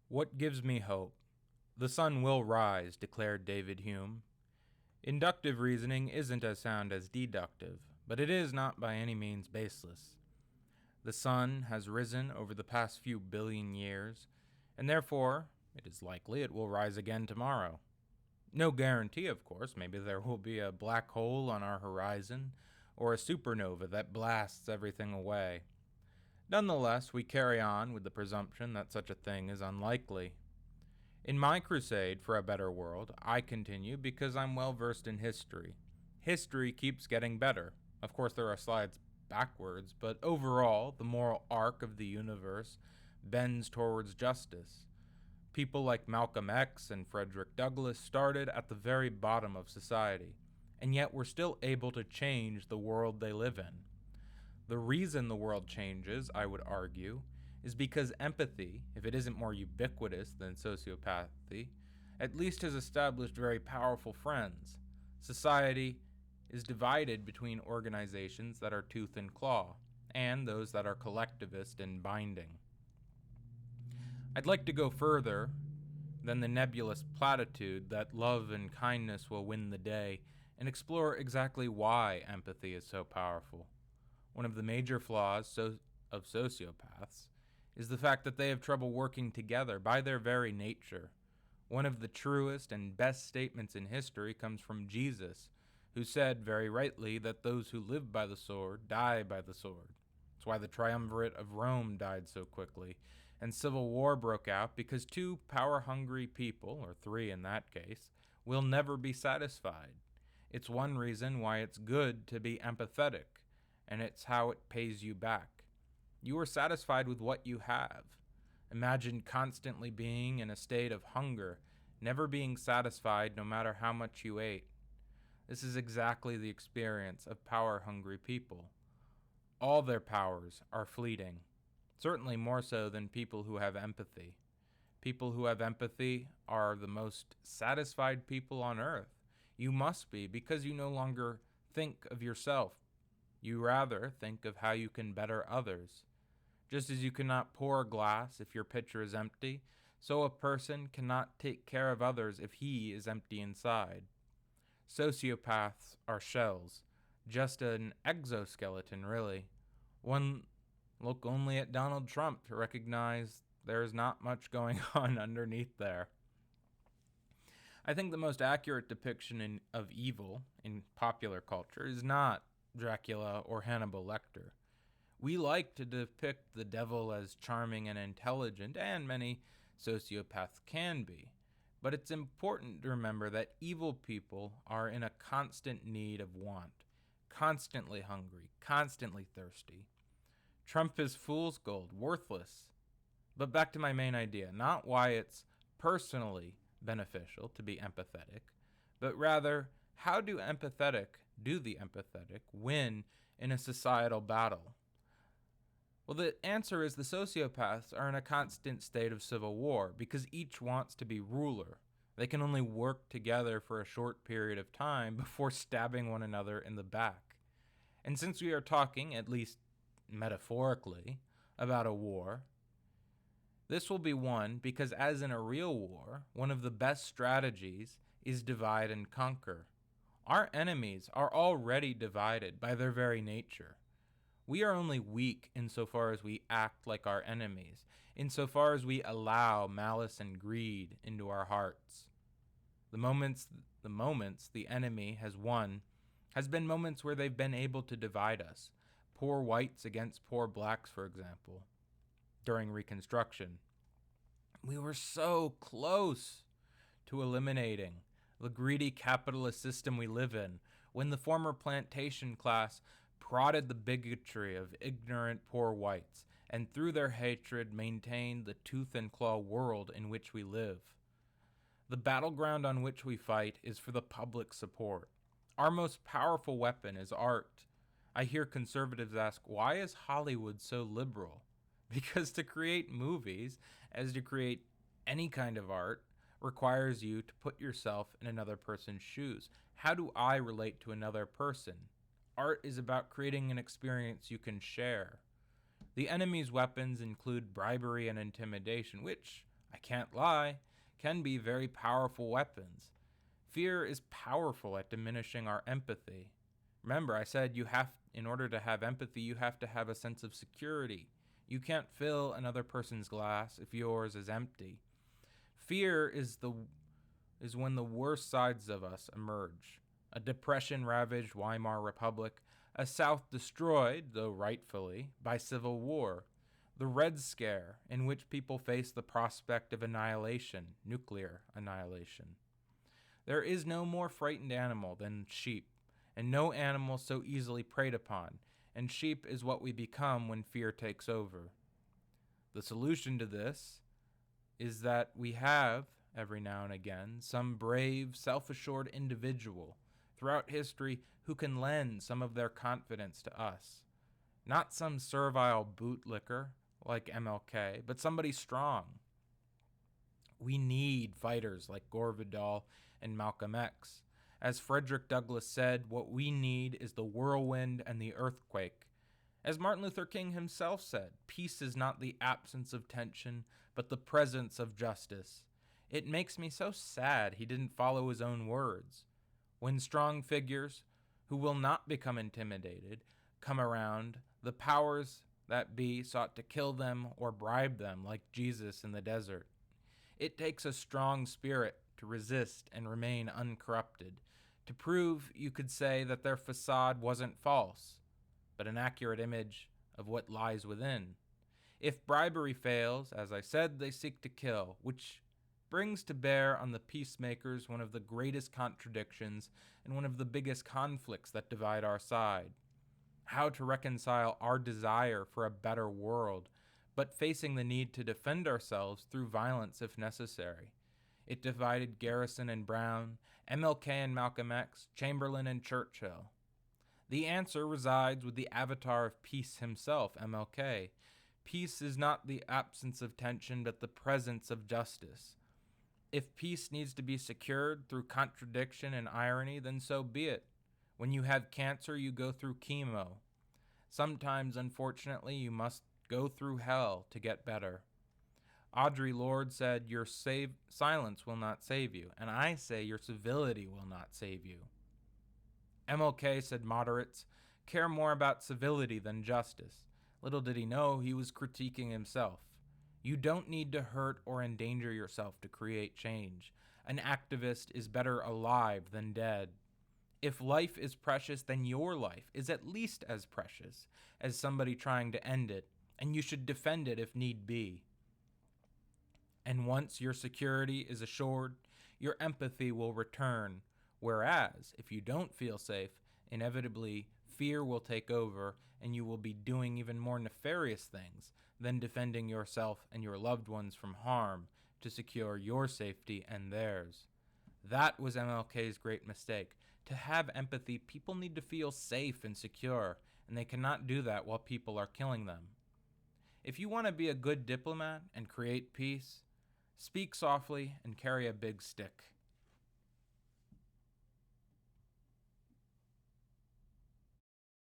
What gives me hope? The sun will rise, declared David Hume. Inductive reasoning isn't as sound as deductive, but it is not by any means baseless. The sun has risen over the past few billion years, and therefore it is likely it will rise again tomorrow. No guarantee, of course. Maybe there will be a black hole on our horizon, or a supernova that blasts everything away. Nonetheless, we carry on with the presumption that such a thing is unlikely. In my crusade for a better world, I continue because I'm well versed in history. History keeps getting better. Of course, there are slides backwards, but overall, the moral arc of the universe bends towards justice. People like Malcolm X and Frederick Douglass started at the very bottom of society, and yet we're still able to change the world they live in. The reason the world changes, I would argue, is because empathy, if it isn't more ubiquitous than sociopathy, at least has established very powerful friends. Society is divided between organizations that are tooth and claw, and those that are collectivist and binding. I'd like to go further than the nebulous platitude that love and kindness will win the day, and explore exactly why empathy is so powerful. One of the major flaws of sociopaths is the fact that they have trouble working together by their very nature. One of the truest and best statements in history comes from Jesus, who said very rightly that those who live by the sword die by the sword. That's why the triumvirate of Rome died so quickly, and civil war broke out because two power-hungry people, or three in that case, will never be satisfied. It's one reason why it's good to be empathetic, and it's how it pays you back. You are satisfied with what you have. Imagine constantly being in a state of hunger, never being satisfied no matter how much you ate. This is exactly the experience of power-hungry people. All their powers are fleeting, certainly more so than people who have empathy. People who have empathy are the most satisfied people on earth. You must be, because you no longer think of yourself. You rather think of how you can better others. Just as you cannot pour a glass if your pitcher is empty, so a person cannot take care of others if he is empty inside. Sociopaths are shells, just an exoskeleton, really. One look only at Donald Trump to recognize there is not much going on underneath there. I think the most accurate depiction of evil in popular culture is not Dracula or Hannibal Lecter. We like to depict the devil as charming and intelligent, and many sociopaths can be. But it's important to remember that evil people are in a constant need of want, constantly hungry, constantly thirsty. Trump is fool's gold, worthless. But back to my main idea, not why it's personally beneficial to be empathetic, but rather, how do the empathetic win in a societal battle? Well, the answer is the sociopaths are in a constant state of civil war because each wants to be ruler. They can only work together for a short period of time before stabbing one another in the back. And since we are talking, at least metaphorically, about a war, this will be won because, as in a real war, one of the best strategies is divide and conquer. Our enemies are already divided by their very nature. We are only weak insofar as we act like our enemies, insofar as we allow malice and greed into our hearts. The moments the enemy has won has been moments where they've been able to divide us. Poor whites against poor blacks, for example, during Reconstruction. We were so close to eliminating the greedy capitalist system we live in when the former plantation class prodded the bigotry of ignorant poor whites, and through their hatred maintained the tooth and claw world in which we live. The battleground on which we fight is for the public support. Our most powerful weapon is art. I hear conservatives ask, why is Hollywood so liberal? Because to create movies, as to create any kind of art, requires you to put yourself in another person's shoes. How do I relate to another person? Art is about creating an experience you can share. The enemy's weapons include bribery and intimidation, which I can't lie, can be very powerful weapons. Fear is powerful at diminishing our empathy. Remember, I said in order to have empathy, you have to have a sense of security. You can't fill another person's glass if yours is empty. Fear is when the worst sides of us emerge. A depression-ravaged Weimar Republic, a South destroyed, though rightfully, by civil war, the Red Scare, in which people face the prospect of annihilation, nuclear annihilation. There is no more frightened animal than sheep, and no animal so easily preyed upon, and sheep is what we become when fear takes over. The solution to this is that we have, every now and again, some brave, self-assured individual throughout history who can lend some of their confidence to us. Not some servile bootlicker like MLK, but somebody strong. We need fighters like Gore Vidal and Malcolm X. As Frederick Douglass said, what we need is the whirlwind and the earthquake. As Martin Luther King himself said, peace is not the absence of tension, but the presence of justice. It makes me so sad he didn't follow his own words. When strong figures, who will not become intimidated, come around, the powers that be sought to kill them or bribe them like Jesus in the desert. It takes a strong spirit to resist and remain uncorrupted, to prove, you could say, that their facade wasn't false, but an accurate image of what lies within. If bribery fails, as I said, they seek to kill, which brings to bear on the peacemakers one of the greatest contradictions and one of the biggest conflicts that divide our side. How to reconcile our desire for a better world, but facing the need to defend ourselves through violence if necessary. It divided Garrison and Brown, MLK and Malcolm X, Chamberlain and Churchill. The answer resides with the avatar of peace himself, MLK. Peace is not the absence of tension, but the presence of justice. If peace needs to be secured through contradiction and irony, then so be it. When you have cancer, you go through chemo. Sometimes, unfortunately, you must go through hell to get better. Audre Lorde said, your silence will not save you, and I say your civility will not save you. MLK said moderates care more about civility than justice. Little did he know he was critiquing himself. You don't need to hurt or endanger yourself to create change. An activist is better alive than dead. If life is precious, then your life is at least as precious as somebody trying to end it, and you should defend it if need be. And once your security is assured, your empathy will return, whereas if you don't feel safe, inevitably fear will take over and you will be doing even more nefarious things than defending yourself and your loved ones from harm to secure your safety and theirs. That was MLK's great mistake. To have empathy, people need to feel safe and secure, and they cannot do that while people are killing them. If you want to be a good diplomat and create peace, speak softly and carry a big stick.